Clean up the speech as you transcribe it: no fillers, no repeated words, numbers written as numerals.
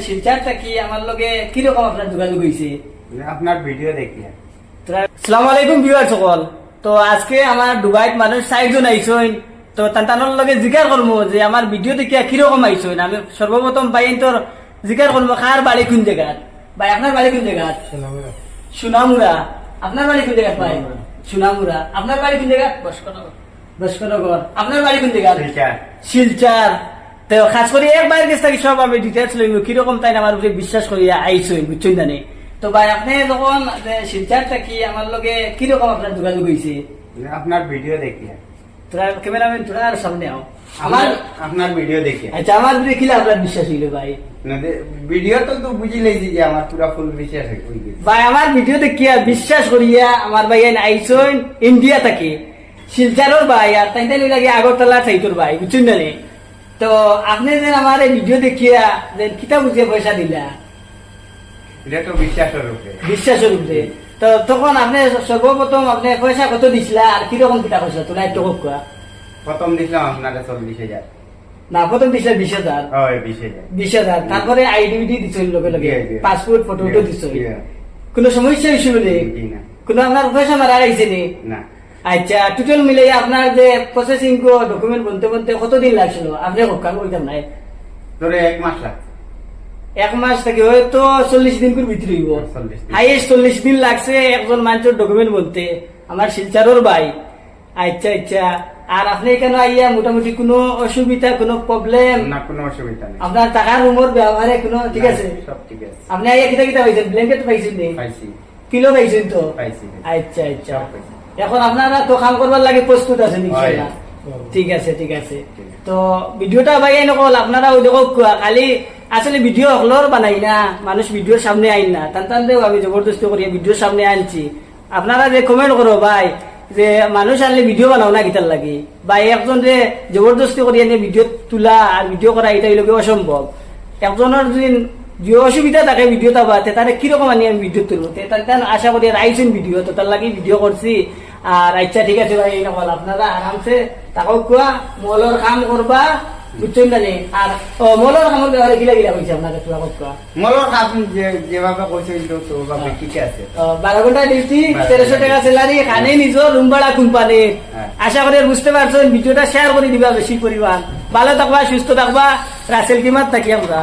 শিলচরটা কি আমার লগে কিরকম আপনার যোগাযোগ হয়েছে? আপনার ভিডিও দেখি। আসসালামু আলাইকুম ভিউয়ার সকল। তো আজকে আমার দুবাইত মানুষ 4 জন আইসইন। তো তান্তানোর লগে জিজ্ঞাসা করবো যে আমার ভিডিও দেখিয়া কিরকম আইসইন। আমি সর্বপ্রথম বাইন তোর জিজ্ঞাসা করবো কার বাড়ি কোন জায়গাত? ভাই আপনার বাড়ি কোন জায়গাত? সুনামুরা। আপনার বাড়ি কোন জায়গাত ভাই? সুনামুরা। আপনার বাড়ি কোন জায়গাত? বস্কনগর। আপনার বাড়ি কোন জায়গাত? শিলচর। তো খাস করে একবার গেছে থাকি সব আমি ডিটেলস লইব কিরকম তাই আমার উপরে বিশ্বাস করিয়া আইসইন বুঝছেন জানি। তো ভাই আপনি যখন শিলচরটা কি আমার লগে কিরকম আপনার যোগাযোগ হয়েছে? আপনার ভিডিও দেখি। তোরা ক্যামেরাম্যান তোরা আর সামনে আও। আমার আপনার ভিডিও দেখি। আচ্ছা আমার উপরে কিলা আপনার বিশ্বাস হইল ভাই? ভিডিও তো বুঝি লাইছি যে আমার পুরা ফুল বিশ্বাস হয়ে গেছে। ভাই আমার ভিডিও দেখিয়া বিশ্বাস করিয়া আমার ভাই আইসইন ইন্ডিয়া থেকে শিলচরের ভাই আর তাই তাই লাগে আগরতলা সাইটোর ভাই বুঝছেন জানি। তো আপনি যে আমার এই ভিডিও দেখিয়া যে কিতা বুঝিয়ে পয়সা দিলা এটা তো বিশ্বাসের উপরে। বিশ্বাসের উপরে। তো তখন আপনি সর্বপ্রথম আপনি পয়সা কত দিছিলা আর কিরকম কিতা পয়সা তোলা একটু কোয়া? প্রথম দিছিলাম আপনার 40,000। না প্রথম দিছিলা 20,000। 20,000। 20,000 তারপরে আইডি দিছিল লগে লগে পাসপোর্ট ফটো দিছিল। Yeah. কোনো সমস্যা হইছে বলে? কোনো আপনার পয়সা মারা গেছে নি? না। আচ্ছা টোটাল মিলে আপনার যে প্রসেসিং ডকুমেন্ট বনতে বনতে কতদিন লাগছিল আপনি কাম করতাম নাই? তোরে 1 মাস লাগছে। 1 মাস থেকে হয়তো 40 দিন করে ভিতরে হইব। 40 দিন। হাইয়েস্ট 40 দিন লাগছে একজন মানুষের ডকুমেন্ট বলতে আমার শিলচরের ভাই। আচ্ছা আচ্ছা আর আপনি কেন আইয়া মোটামুটি কোনো অসুবিধা কোনো প্রবলেম? না কোনো অসুবিধা নেই। আপনার টাকার রুমর ব্যবহারে কোনো ঠিক আছে? সব ঠিক আছে। আপনি আইয়া কিতা কিতা পাইছেন? ব্ল্যাঙ্কেট পাইছেন নি? পাইছি। পিলো পাইছেন তো? পাইছি। আচ্ছা আচ্ছা সব পাইছি। এখন আপনারা তো কাম করবার লাগে প্রস্তুত আছেন ইনশাআল্লাহ? ঠিক আছে ঠিক আছে। তো ভিডিওটা ভাই নকল আপনারা ওই দেখো খালি আসলে ভিডিও হলর বানাই না মানুষ ভিডিওর সামনে আইন না টান দেও আমি জবরদস্তি করিয়া ভিডিওর সামনে আনছি। আপনারা যে কমেন্ট করো ভাই যে মানুষ আনলে ভিডিও বানাও না কিতার লাগে ভাই একজন যে জবরদস্তি করিয়া নিয়ে ভিডিও তোলা আর ভিডিও করা এটা লোকে অসম্ভব। একজনের যদি যে অসুবিধা থাকে ভিডিওটা বাতে তাহলে কিরকম আনি আমি ভিডিও তুলবো আশা করি আইসুন ভিডিও তো তার লাগে ভিডিও করছি। আর আচ্ছা ঠিক আছে ভাই নকল আপনারা আরামসে তাকে কোয়া মলর কাম করবা বুঝছেন না নি। আর মলর কামের ব্যাপারে গিলা গিলা কইছে আপনাকে তোলা কোয়া মলর কাম যেভাবে কইছে তো ভাবে ঠিক আছে। 12 ঘন্টা ডিউটি 1300 টাকা স্যালারি খানে নিজের রুম ভাড়া কোম্পানি। আশা করি বুঝতে পারছেন ভিডিওটা শেয়ার করে দিবা বেশি পরিমাণ। ভালো থাকবা সুস্থ থাকবা রাসেল কিমাত থাকি আমরা।